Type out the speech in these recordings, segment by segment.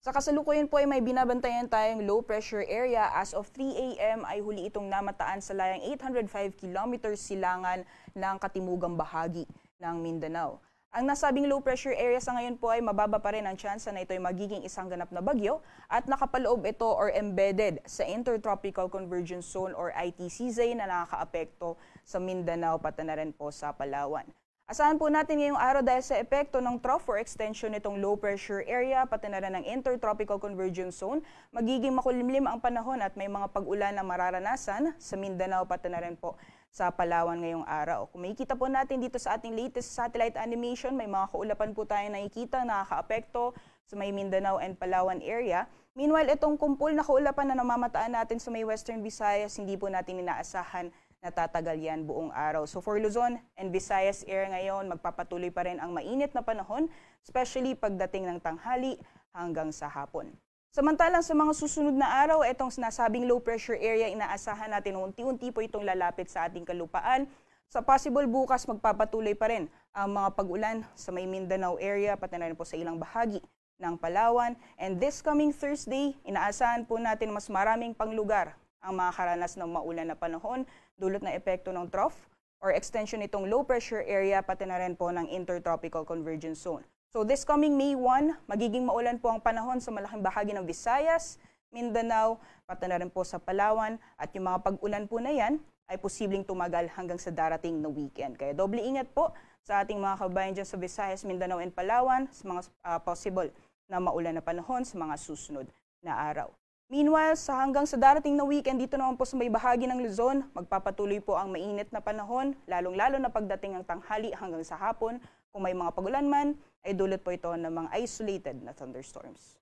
Sa kasalukuyan po ay may binabantayan tayong low pressure area. As of 3 a.m. ay huli itong namataan sa layang 805 kilometers silangan ng katimugang bahagi ng Mindanao. Ang nasabing low pressure area sa ngayon po ay mababa pa rin ang tsansa na ito ay magiging isang ganap na bagyo at nakapaloob ito or embedded sa Intertropical Convergence Zone or ITCZ na nakakaapekto sa Mindanao pati na rin po sa Palawan. Asahan po natin ngayong araw dahil sa epekto ng trough or extension nitong low pressure area pati na rin ng Intertropical Convergence Zone, magiging makulimlim ang panahon at may mga pag-ulan na mararanasan sa Mindanao pati na rin po sa Palawan ngayong araw. Kung makikita po natin dito sa ating latest satellite animation, may mga kaulapan po tayo nakikita na nakakaapekto sa may Mindanao and Palawan area. Meanwhile, itong kumpul na kaulapan na namamataan natin sa may Western Visayas, hindi po natin inaasahan natatagal yan buong araw. So for Luzon and Visayas area ngayon, magpapatuloy pa rin ang mainit na panahon, especially pagdating ng tanghali hanggang sa hapon. Samantalang sa mga susunod na araw, itong sinasabing low pressure area, inaasahan natin unti-unti po itong lalapit sa ating kalupaan. Sa possible bukas, magpapatuloy pa rin ang mga pag-ulan sa may Mindanao area, pati na rin po sa ilang bahagi ng Palawan. And this coming Thursday, inaasahan po natin mas maraming panglugar ang makakaranas ng maulan na panahon, dulot na epekto ng trough or extension nitong low pressure area pati na rin po ng Intertropical Convergence Zone. So this coming May 1, magiging maulan po ang panahon sa malaking bahagi ng Visayas, Mindanao, pati na rin po sa Palawan at yung mga pag-ulan po na yan ay posibleng tumagal hanggang sa darating na weekend. Kaya doble ingat po sa ating mga kabayan dyan sa Visayas, Mindanao and Palawan sa mga possible na maulan na panahon sa mga susunod na araw. Meanwhile, hanggang sa darating na weekend, dito naman po sa may bahagi ng Luzon, magpapatuloy po ang mainit na panahon, lalong-lalo na pagdating ng tanghali hanggang sa hapon. Kung may mga pagulan man, ay dulot po ito ng mga isolated na thunderstorms.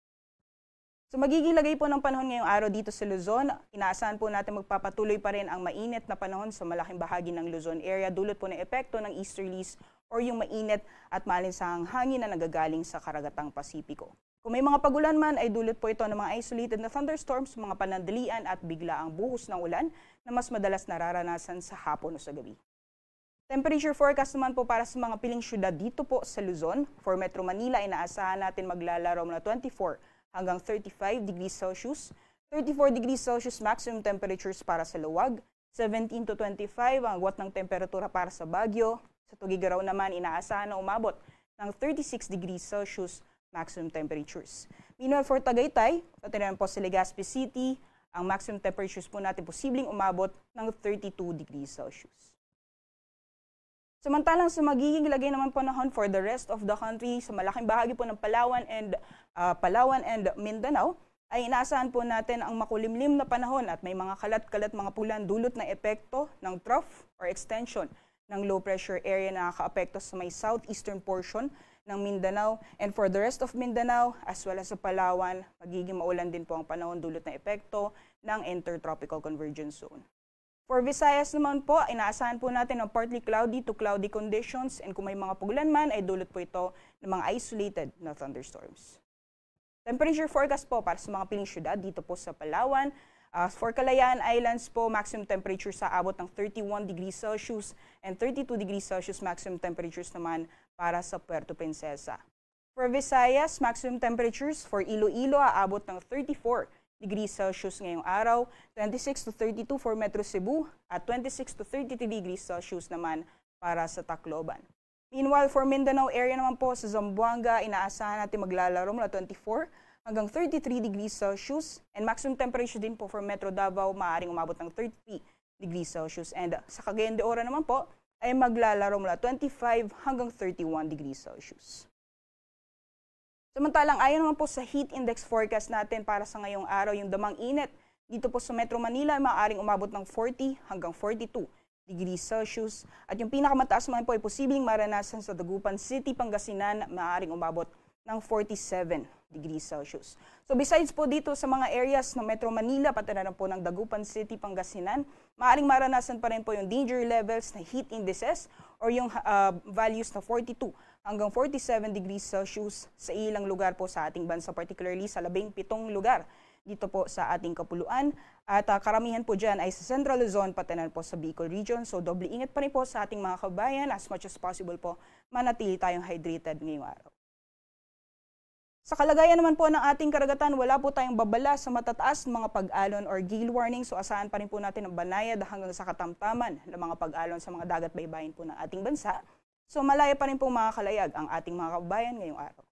So magiging lagay po ng panahon ngayong araw dito sa Luzon. Inaasahan po natin magpapatuloy pa rin ang mainit na panahon sa malaking bahagi ng Luzon area, dulot po ng epekto ng easterlies or yung mainit at maalinsahang hangin na nagagaling sa karagatang Pasipiko. Kung may mga pagulan man, ay dulot po ito ng mga isolated na thunderstorms, mga panandalian at biglaang buhos ng ulan na mas madalas nararanasan sa hapon o sa gabi. Temperature forecast naman po para sa mga piling syudad dito po sa Luzon. For Metro Manila, inaasahan natin maglalaro na 24 hanggang 35 degrees Celsius, 34 degrees Celsius maximum temperatures para sa Luwag, 17 to 25 ang agwat ng temperatura para sa Baguio. Sa Tugigaraw naman, inaasahan na umabot ng 36 degrees Celsius maximum temperatures. Meanwhile, for Tagaytay, at rin po sa Legazpi City, ang maximum temperatures po natin posibleng umabot ng 32 degrees Celsius. Samantalang sa magiging lagay naman panahon for the rest of the country, sa malaking bahagi po ng Palawan and Mindanao, ay inaasahan po natin ang makulimlim na panahon at may mga kalat-kalat mga pulan dulot na epekto ng trough or extension ng low pressure area na nakaapekto sa may southeastern portion ng Mindanao. And for the rest of Mindanao as well as sa Palawan, magiging maulan din po ang panahon dulot na epekto ng Intertropical Convergence Zone. For Visayas naman po, inaasahan po natin ng partly cloudy to cloudy conditions and kung may mga pagulan man ay dulot po ito ng mga isolated na thunderstorms. Temperature forecast po para sa mga piling syudad dito po sa Palawan. For Kalayaan Islands po, maximum temperature sa abot ng 31 degrees Celsius and 32 degrees Celsius maximum temperatures naman para sa Puerto Princesa. For Visayas, maximum temperatures for Iloilo aabot ng 34 degrees Celsius ngayong araw, 26 to 32 for Metro Cebu at 26 to 33 degrees Celsius naman para sa Tacloban. Meanwhile, for Mindanao area naman po sa Zamboanga, inaasahan natin maglalaro mula 24 hanggang 33 degrees Celsius and maximum temperature din po for Metro Davao maaaring umabot ng 33 degrees Celsius and sa Cagayan de Oro naman po ay maglalaro mula 25 hanggang 31 degrees Celsius. Samantalang ayon naman po sa heat index forecast natin para sa ngayong araw, yung damang init dito po sa Metro Manila ay maaaring umabot ng 40 hanggang 42 degrees Celsius at yung pinakamataas naman po ay posibleng maranasan sa Dagupan City, Pangasinan, maaaring umabot ng 47 degrees Celsius. So besides po dito sa mga areas ng Metro Manila, pati na po ng Dagupan City, Pangasinan, maaaring maranasan pa rin po yung danger levels na heat indices or yung values na 42 hanggang 47 degrees Celsius sa ilang lugar po sa ating bansa, particularly sa 17 lugar dito po sa ating kapuluan. At karamihan po dyan ay sa Central Luzon, pati na po sa Bicol region. So doble ingat pa rin po sa ating mga kabayan, as much as possible po manatili tayong hydrated ngayong araw. Sa kalagayan naman po ng ating karagatan, wala po tayong babala sa matataas na mga pag-alon or gale warning. So asahan pa rin po natin ang banayad hanggang sa katamtaman ng mga pag-alon sa mga dagat baybayin po ng ating bansa. So malaya pa rin po makakalayag ang ating mga kababayan ngayong araw.